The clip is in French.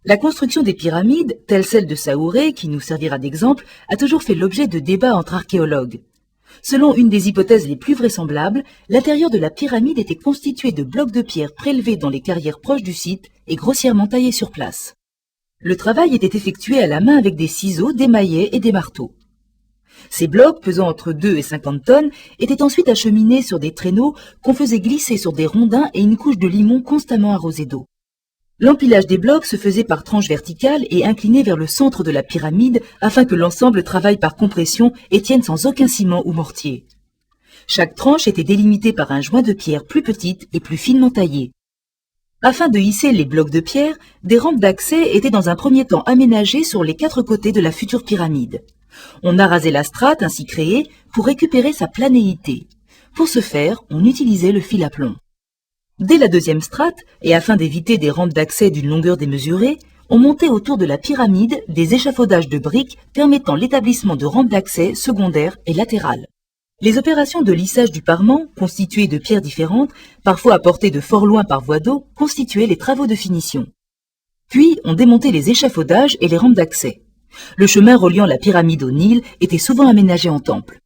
La construction des pyramides, telle celle de Saouré, qui nous servira d'exemple, a toujours fait l'objet de débats entre archéologues. Selon une des hypothèses les plus vraisemblables, l'intérieur de la pyramide était constitué de blocs de pierre prélevés dans les carrières proches du site et grossièrement taillés sur place. Le travail était effectué à la main avec des ciseaux, des maillets et des marteaux. Ces blocs, pesant entre 2 et 50 tonnes, étaient ensuite acheminés sur des traîneaux qu'on faisait glisser sur des rondins et une couche de limon constamment arrosée d'eau. L'empilage des blocs se faisait par tranches verticales et inclinées vers le centre de la pyramide afin que l'ensemble travaille par compression et tienne sans aucun ciment ou mortier. Chaque tranche était délimitée par un joint de pierre plus petite et plus finement taillé. Afin de hisser les blocs de pierre, des rampes d'accès étaient dans un premier temps aménagées sur les 4 côtés de la future pyramide. On arasait la strate ainsi créée pour récupérer sa planéité. Pour ce faire, on utilisait le fil à plomb. Dès la deuxième strate, et afin d'éviter des rampes d'accès d'une longueur démesurée, on montait autour de la pyramide des échafaudages de briques permettant l'établissement de rampes d'accès secondaires et latérales. Les opérations de lissage du parement, constituées de pierres différentes, parfois apportées de fort loin par voie d'eau, constituaient les travaux de finition. Puis, on démontait les échafaudages et les rampes d'accès. Le chemin reliant la pyramide au Nil était souvent aménagé en temple.